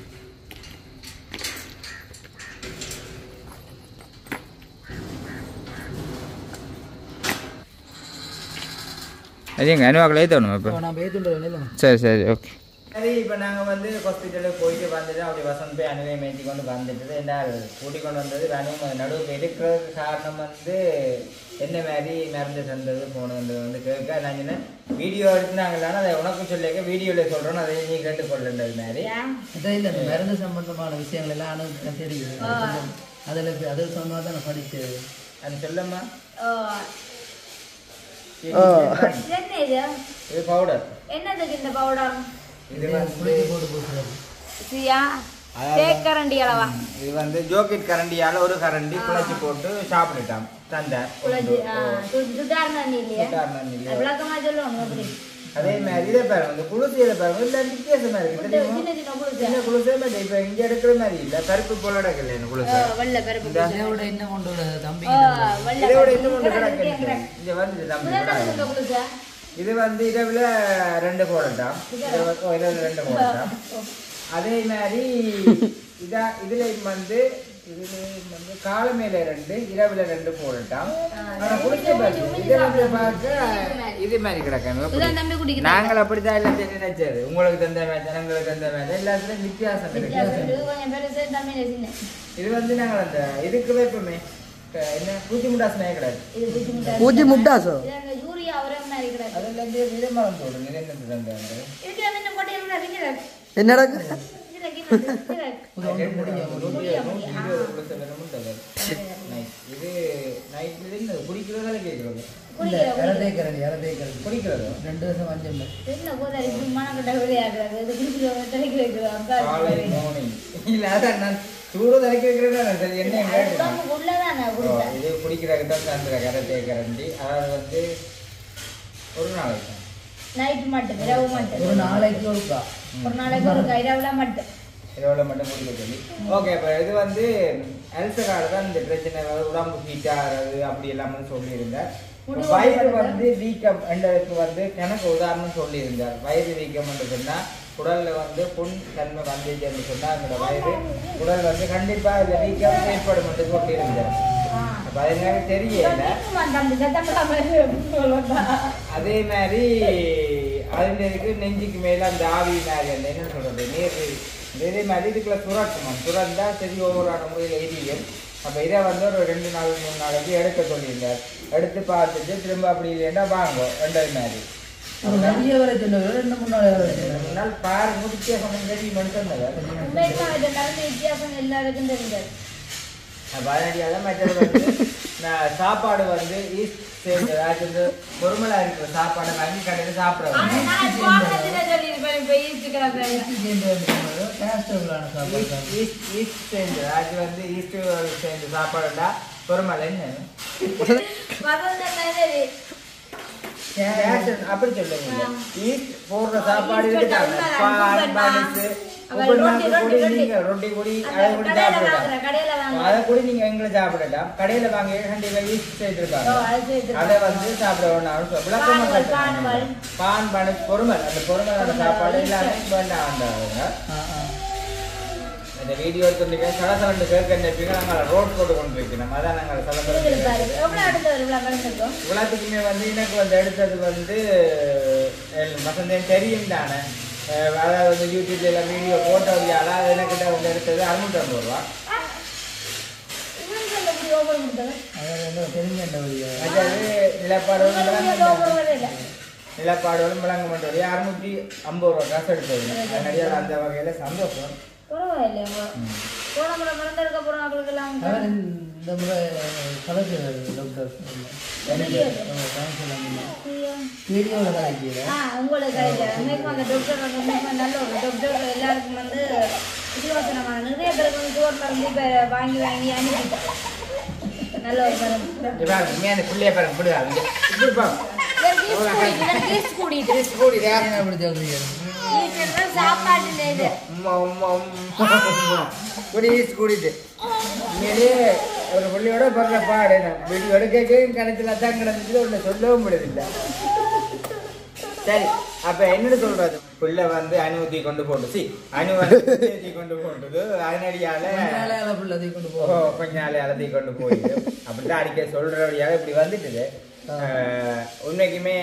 அது எங்கள் அனுவாக்கில் ஏற்றணும் இப்போ நான் பேத்துட்டு சரி சரி ஓகே சரி இப்போ நாங்கள் வந்து ஹாஸ்பிட்டலுக்கு போயிட்டு வந்துட்டு அப்படி வசந்த் போய் அணுவை மேய்ச்சி கொண்டு வந்துட்டு என்ன கூட்டிக் கொண்டு வந்தது அணுவும் நடுவு இருக்கிறதுக்கு காரணம் வந்து என்ன மாதிரி மருந்து தந்தது போனது வந்து கேட்க நான் சொன்னேன் வீடியோ எடுத்துனாங்களான்னு அதை உனக்கு சொல்லிக்க வீடியோவில் சொல்கிறோன்னு அதை நீ கேட்டுக்கொள்ளுன்றது மாதிரி இதை இல்லை இந்த மருந்து சம்பந்தமான விஷயங்கள் எல்லாம் அனுபவம் தெரியுது அதில் அது சொன்னால் தான் நான் படித்தது அது சொல்லம்மா இது பவுடர் என்னதுக்கு இந்த பவுடர் இது வந்து போட்டு போட்டுறது தேக்கரண்டி அளவா இது வந்து ஜோக்கெட் கரண்டியால ஒரு கரண்டி குழச்சி போட்டு சாப்பிட்டுட்டான் தந்தார் விளக்கமா சொல்லணும் அப்படி அதே மாதிரி இதை பாருங்க இந்த குளிர்ச்சியில பாருங்க இல்லை வித்தியாசமா இருக்கு சின்ன குளிர்ச்சே மாதிரி இப்போ இங்க எடுக்கிற மாதிரி இல்லை பருப்பு போல இடக்கல என்ன குளிர்ச்சி வெள்ளை பருப்பு இதோட இன்னும் கொண்டு வர தம்பி இதோட இன்னும் ஒன்று கிடக்கு இங்க வந்து தம்பி இது வந்து இரவுல 2 போடட்டாம் இரவுல 2 போடட்டாம் அதே மாதிரி இதுல வந்து காலமேல 2 இரவுல 2 போடட்டாம் ஆனா குடிச்ச பார்த்து பார்க்க இது மாதிரி கிடக்கணும் நாங்கள் அப்படித்தான் எல்லாம் நினைச்சது உங்களுக்கு தந்த மேட்ச் எங்களுக்கு தந்த மேட்ச் எல்லாத்துலயும் வித்தியாசம் இருக்கு இது வந்து நாங்கள் அந்த இதுக்கு வைப்போமே என்ன பூச்சி முட்டாஸ் கிடையாது பூச்சி முட்டாசோ யூரியா அவரே மாதிரி கிடையாது அதெல்லாம் நிறமரம் போடும் என்னடா இது நைட்ல குடிக்கிறதால கேட்கறது குடிக்கிறது 2 வருஷம் வஞ்சம் என்ன போதா இப்படி மனக்கட்ட விளையாடுறாங்க இது குடிக்கிறவங்க தலைக்கு வைக்கிறாங்க இல்ல அதான் நான் சூடு தலைக்கு வைக்கிறேன் என்ன உள்ளதானே இது குடிக்கிறதுக்கு தான் அந்த கரத்தை கரண்டி அதாவது வந்து ஒரு நாளைக்கு நைட் மட்டும் இரவு மட்டும் ஒரு நாளைக்கு ஒருக்கா இரவுல மட்டும் இரவுல மட்டும் குடிக்க சொல்லி ஓகே இப்போ இது வந்து அல்சரால தான் இந்த பிரச்சனை உடம்பு ஹீட் ஆகிறது அப்படி எல்லாமே சொல்லியிருந்தார் வயிறு வந்து வீக்கம் என்றதுக்கு வந்து கணக்கு உதாரணம் சொல்லியிருந்தார் வயிறு வீக்கம் என்று சொன்னால் குடல்ல வந்து புண் தன்மை வந்துச்சுன்னு சொன்னால் அந்த வயிறு குடல் வந்து கண்டிப்பா இந்த வீக்கம் ஏற்படும் என்று சொல்லியிருந்தார் அப்போ அதனால தெரியல அதே மாதிரி அதுக்கு நெஞ்சுக்கு மேல அந்த ஆவி மாதிரி அந்த என்ன சொல்றது நீர் இதே மாதிரி இதுக்குள்ள சுரக்கணும் சுரந்தா சரி ஒவ்வொரு முறையில் எரியும் அப்போ இதை வந்து ஒரு 2 நாள் 3 நாளைக்கு எடுக்க சொல்லியிருந்தார் எடுத்து பார்த்துட்டு திரும்ப அப்படி இல்லைன்னா வாங்கும் 2 மாதிரி நிறைய வரை சொன்னது 2-3 நாள் பாருங்க வித்தியாசம் தெரியுமென்னு சொன்னது வித்தியாசம் எல்லாருக்கும் தெரிஞ்சது அதனால மற்றது வந்து நான் சாப்பாடு வந்து ஈஸ்ட் சேர்ந்து வந்து பொறுமலா இருக்கிற சாப்பாடை வாங்கி கடையில் சாப்பிடுவேன் ஈஸ்ட் சேர்ந்து அது வந்து ஈஸ்ட் சேர்ந்து சாப்பாடுடா பொறுமலை அப்படி சொல்லுங்க ஈஸ்ட் போடுற சாப்பாடு ரொட்டி பொடி அதை கூட சாப்பிடலாம் அதை கூட நீங்க எங்களை சாப்பிடலாம் கடையில வாங்க கண்டிப்பா ஈஸ்ட் செய்திருக்காங்க அதை வந்து சாப்பிட வேண்டாம் விளக்கமா பான் பனு பொறுமல் அந்த பொறுமலோட சாப்பாடு எல்லாமே வேண்டாம் வந்தாங்க இந்த வீடியோ எடுத்துட்டு சலசலண்டு கேட்க நினைப்பீங்க நாங்கள் ரோட் போட்டு கொண்டு வைக்கணும் அதான் நாங்கள் சலசலண்டு இவ்வளோத்துக்குமே வந்து எனக்கு வந்து எடுத்தது வந்து வசந்தேன் தெரியும் தானே அதாவது வந்து யூடியூப்ல எல்லாம் வீடியோ போட்டோவியால அது எனக்கிட்ட வந்து எடுத்தது 650 ரூபா நிலப்பாடுகளும் விளங்க மாட்டோம் 650 ரூபா காசு எடுத்தது அதனால அந்த வகையில சந்தோஷம் இந்த முறை கலக்கிறார் டாக்டர் வீடியோவில் கலைக்கிறேன் உங்களுக்கு அந்த டாக்டர் நல்ல ஒரு டாக்டர் எல்லாருக்கும் வந்து விசுவாசனமான நிறைய பேருக்கு வந்து சோர் மருந்து இப்போ வாங்கி வாங்கி அனுப்பிட்டோம் நல்ல ஒரு மருந்து பிள்ளைய பாருங்க பிடிக்காது ஒரு புள்ளியோட படுற பாடு வீடியோ எடுக்க கணத்துல தான் கிடந்துச்சு ஒன்று சொல்லவும் முடியதில்லை சரி அப்ப என்ன சொல்றது பிள்ளை வந்து அனுமதி கொண்டு போட்டு அனுமதி கொண்டு போட்டது அதனடியால கொஞ்ச நாள் அலதி கொண்டு போயிடுது அப்படிதான் அடிக்க சொல்றபடியாக இப்படி வந்துட்டுது உண்மைக்குமே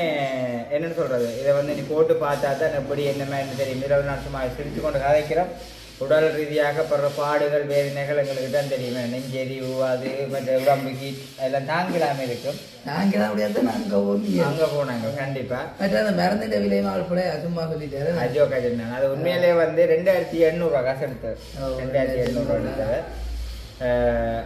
என்னன்னு சொல்றது, இதை வந்து நீ போட்டு பார்த்தா தான் எப்படி என்ன மாதிரி தெரியும். இதில் நான் சும்மா சிரித்து கொண்டு கதைக்கிறோம். உடல் ரீதியாக படுற பாடுகள் வேதனைகள் எங்களுக்கு தான் தெரியுமே. நெஞ்செரிவு அது மற்ற உடம்புக்கு அதெல்லாம் தாங்கலாமல் இருக்கும். தாங்கலாம் முடியாது. அங்கே போனாங்க கண்டிப்பா. அந்த மருந்துட விலையும் ஆள்பட சும்மா சொல்லிட்டாரு. அஜோ கஜன் அது உண்மையிலே வந்து 2800 காசு எடுத்தார். 2800 எடுத்தார்.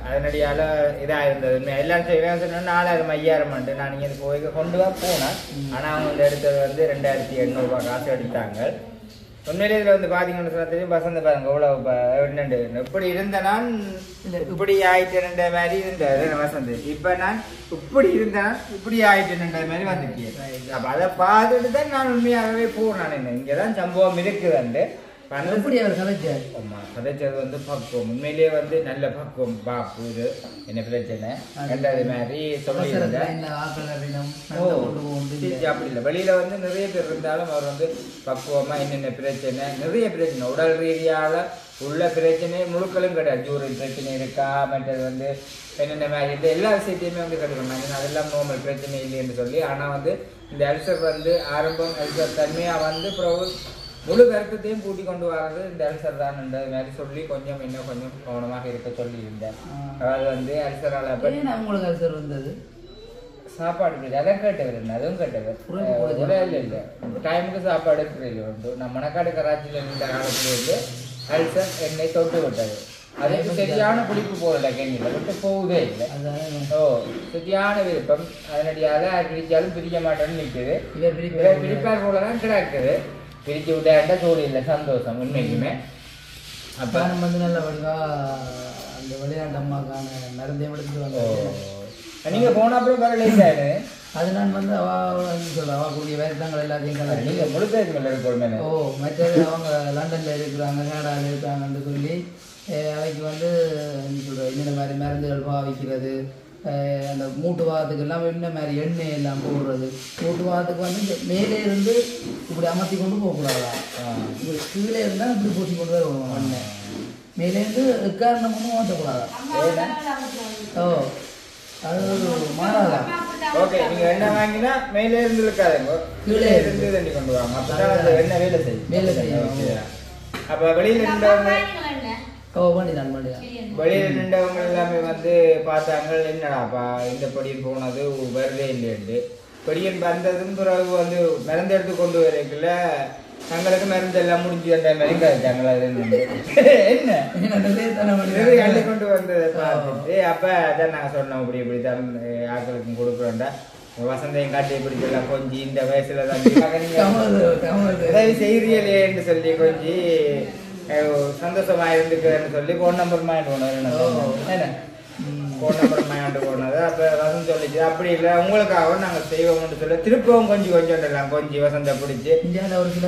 அதனடியால இதாக இருந்தது. எல்லாரும் செய்வேன் சொன்னா 4000 5000 நான் இங்கே போய் கொண்டு போனேன். ஆனால் அவங்க வந்து எடுத்தது வந்து 2800 காசு எடுத்தாங்க. உண்மையிலே இதில் வந்து பார்த்தீங்கன்னு சொன்னா தெரியும். பசந்த பாருங்க எவ்வளோ என்னண்டு இப்படி இருந்த நான் இப்படி ஆயிட்டேன்ற மாதிரி இருந்தது வசந்த். இப்போ நான் இப்படி இருந்தேன் இப்படி ஆயிட்டேன்ற மாதிரி வந்துட்டேன். அப்போ அதை பார்த்துட்டு தான் நான் உண்மையாகவே போனேன். இங்கே தான் சம்பவம் இருக்குதுண்டு எப்படி அவர் கதைச்சார். ஆமாம், கதைச்சது வந்து பக்குவம். உண்மையிலேயே வந்து நல்ல பக்குவம். பாப்பு இது என்ன பிரச்சனை ரெண்டாவது மாதிரி சொல்லியிருந்தேன். அப்படி இல்லை, வெளியில வந்து நிறைய பேர் இருந்தாலும் அவர் வந்து பக்குவமா என்னென்ன பிரச்சனை, நிறைய பிரச்சனை உடல் ரீதியால உள்ள பிரச்சனை முழுக்களும் கிடையாது. ஜூரின் பிரச்சனை இருக்கா, மற்றது வந்து என்னென்ன மாதிரி இந்த எல்லா விஷயத்தையுமே வந்து கிடைக்கணும். அதெல்லாம் நார்மல் பிரச்சனை இல்லைன்னு சொல்லி. ஆனால் வந்து இந்த அல்சர் வந்து ஆரம்பம் அல்சர் தன்மையாக வந்து அப்புறம் முழு கருத்தையும் கூட்டி கொண்டு வர்றது இந்த அல்சர் தான் மாதிரி சொல்லி கொஞ்சம் இன்னும் கொஞ்சம் கவனமாக இருக்க சொல்லி இருந்தேன். அதாவது வந்து அல்சரால உங்களுக்கு அல்சர் வந்தது சாப்பாடு அதான் கேட்டவர். அதுவும் கேட்டவர் உடல் இல்லை டைமுக்கு சாப்பாடு எடுக்கிறது உண்டு. நம்ம மணக்காடு கராச்சியில் இருந்த காலத்துல இருந்து அல்சர் எண்ணெய் தொட்டு விட்டது. அதுக்கு சரியான குளிப்பு போகல, கேணியில் விட்டு போகுதே இல்லை. சரியான விருப்பம். அதனடியால பிரிச்சாலும் பிரிக்க மாட்டேன்னு நிற்குது. பிரிப்பார் போலதான் கிடக்குது. பிரிச்சு விட்டா சோழி இல்லை, சந்தோஷம் உண்மைக்குமே. அப்போ நம்ம வந்து நல்ல வடிவா அந்த விளையாட்டு அம்மாக்கான மருந்தையும் எடுத்துட்டு வந்தோம். நீங்க போன அப்புறம் வேற லேட் ஆயிடு. அது நான் வந்து சொல்ல கூடிய வேறுதாங்கள் எல்லாத்தையும் நீங்க முழுக்க இருக்கணும். மற்றது அவங்க லண்டன்ல இருக்கிறாங்க, கனடாவில் இருக்கிறாங்கன்னு சொல்லி அவைக்கு வந்து சொல்ற இந்த மாதிரி மருந்துகள் பாவிக்கிறது, அந்த மூட்டு வாதத்துக்கு எல்லாம் என்ன மாதிரி எண்ணெய் எல்லாம் போடுறது. மூட்டு வாதத்துக்கு வந்து மேலே இருந்து இப்படி அமர்த்தி கொண்டு போகக்கூடாதா, இப்படி கீழே இருந்தால் இப்படி பூசி கொண்டு வருவோம். எண்ணெய் மேலே இருந்து எக்காரணமும் மாற்றக்கூடாதா. அது ஒரு மாறாதான். ஓகே, நீங்க எண்ணெய் வாங்கினா மேலே இருந்து இருக்காதுங்க, கீழே இருந்து தண்ணி கொண்டு வாங்க. அப்பதான் அந்த எண்ணெய் வேலை செய்யும். வேலை செய்யும். அப்ப வெளியில இருந்தவங்க வெளியில நின்றவங்க எல்லாமே வந்து பார்த்தாங்க, என்னடாப்பா இந்த படியன் போனது வரவே இல்லையண்டு. படியன் வந்ததும் பிறகு வந்து மருந்து எடுத்து கொண்டு வரக்குள்ள தங்களுக்கு மருந்து எல்லாம் முடிஞ்சு அந்த மாதிரி கழிச்சாங்களா. என்ன கண்டு கொண்டு வந்ததை பார்த்துட்டு அப்ப அதான் நாங்க சொன்னோம், இப்படி இப்படித்தான் ஆக்களுக்கும் கொடுக்குறோம்டா. வசந்தையும் காட்டி இப்படி எல்லாம் கொஞ்சம் இந்த வயசுல தான் உதவி செய்யலையேன்னு சொல்லி கொஞ்சம் சந்தோஷமா இருந்துக்குன்னு சொல்லி போன் நம்பர் மாயிட்டு போனது. போன் நம்பர் மாயிட்டு போனது. அப்ப வசந்த் சொல்லிச்சு அப்படி இல்லை உங்களுக்காக நாங்கள் செய்வோம்னு சொல்ல திருப்பவும் கொஞ்சம் கொஞ்சம் கொஞ்சம் வசந்த பிடிச்சி ஒரு சில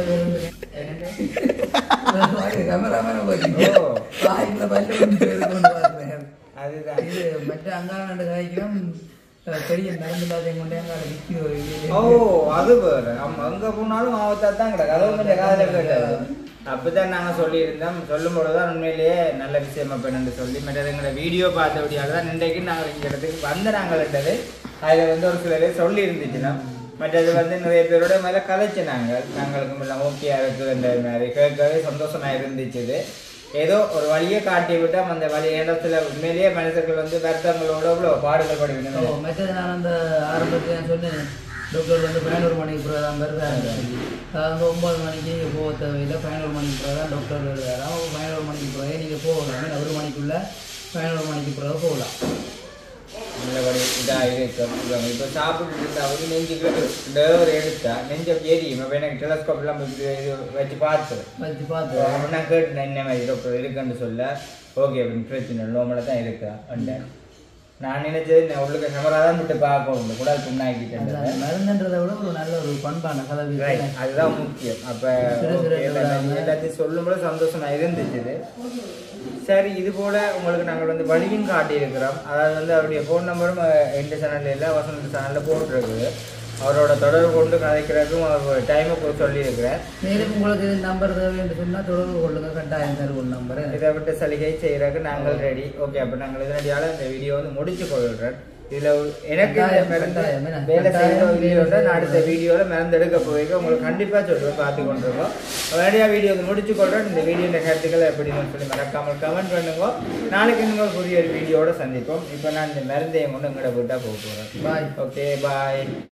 அதுதான் இது மற்ற அங்காள காய்க்கிறோம். பெரிய மருந்து கொண்டே அது வேறு அங்க போனாலும் ஆபத்தா தான் கிடக்கு. அதுவும் கொஞ்சம் காதல கேட்டாரு. அப்படிதான் நாங்க சொல்லியிருந்தோம். சொல்லும் பொழுதுதான் உண்மையிலேயே நல்ல விஷயம் அப்படின்னு சொல்லி மற்றதுங்களை வீடியோ பார்த்தபடியாக தான் இன்றைக்கு நாங்கள் இந்த இடத்துக்கு வந்த நாங்கள்ன்றது அதில் வந்து ஒரு சிலரே சொல்லி இருந்துச்சுன்னா. மற்றது வந்து நிறைய பேரோட மேலே கதைச்சு நாங்களுக்கும் எல்லாம் ஓகேயா இருக்குதுன்ற மாதிரி கேட்கவே சந்தோஷமா இருந்துச்சு. ஏதோ ஒரு வழியை காட்டி விட்டோம். அந்த வழி இடத்துல உண்மையிலேயே மனிதர்கள் வந்து வருத்தங்களோட இவ்வளோ பாடுகள் படுவினோம். மற்றது நான் அந்த ஆரம்பத்தில் நான் சொன்னேன், டாக்டர் வந்து 11 மணிக்கு பிறகு தான் வருதாங்க. அதாவது 9 மணிக்கு நீங்கள் போக தேவையில்லை, 11 மணிக்கு பிறகு தான் டாக்டர் வருவார். 11 மணிக்கு பிறகு நீங்கள் போகலாம். 1 மணிக்குள்ளே 11 மணிக்கு பிறகு போகலாம். நல்லபடி இதாக இருக்கும். இப்போ சாப்பிட்டு இருந்தால் நெஞ்சுக்கு ஒரு எடுத்தா நெஞ்சை எரியும். இப்போ எனக்கு டெலஸ்கோப்லாம் வச்சு பார்த்து நான் கேட்டேன் என்ன மாதிரி டாக்டர் இருக்குன்னு சொல்ல ஓகே அப்படின்னு பிரச்சனை நோமலை தான் இருக்கா வந்தேன். நான் நினைச்சது நான் உள்ளுக்கு கேமராதான் விட்டு பார்க்கணும் கூட புண்ணாக்கிட்டேன். மருந்துன்றதை விட ஒரு நல்ல ஒரு பண்பான கலவை அதுதான் முக்கியம். அப்போ எல்லாத்தையும் சொல்லும்போது சந்தோஷமா இருந்துச்சு. சரி, இது போல உங்களுக்கு நாங்கள் வந்து வழியும் காட்டியிருக்கிறோம். அதாவது வந்து அவருடைய ஃபோன் நம்பரும் எந்த சேனல்ல இல்லை, வசந்த சேனலில் போட்டுருக்குது. அவரோட தொடர்பு கொண்டு கதைக்கிறதுக்கும் அவர் டைமை சொல்லியிருக்கிறேன். மேலும் உங்களுக்கு நம்பர் தேவை என்று சொன்னால் தொடர்பு கொள்ளுங்க, கட்டாயம் தருவோம் நம்பர். இதை விட்டு சலுகை செய்கிறதுக்கு நாங்கள் ரெடி. ஓகே, அப்போ நாங்கள் இதனடியால் இந்த வீடியோ வந்து முடிச்சு கொள்கிறேன். இதுல எனக்கு இந்த மருந்து வேலை செய்யறதோ இல்லையோ நான் அடுத்த வீடியோவில் மருந்து எடுக்க போயிருக்கேன் உங்களுக்கு கண்டிப்பாக சொல்லுவேன் பார்த்து கொண்டிருக்கோம் வேலையா வீடியோ முடிச்சு கொள்றேன் இந்த வீடியோ கருத்துக்களை எப்படின்னு சொல்லி மறக்காமல் கமெண்ட் பண்ணுங்க நாளைக்கு இன்னும் புதிய ஒரு வீடியோட சந்திப்போம் இப்போ நான் இந்த மருந்தையை கொண்டு எங்கள்கிட்ட போயிட்டா போக போகிறேன் பாய் ஓகே பாய்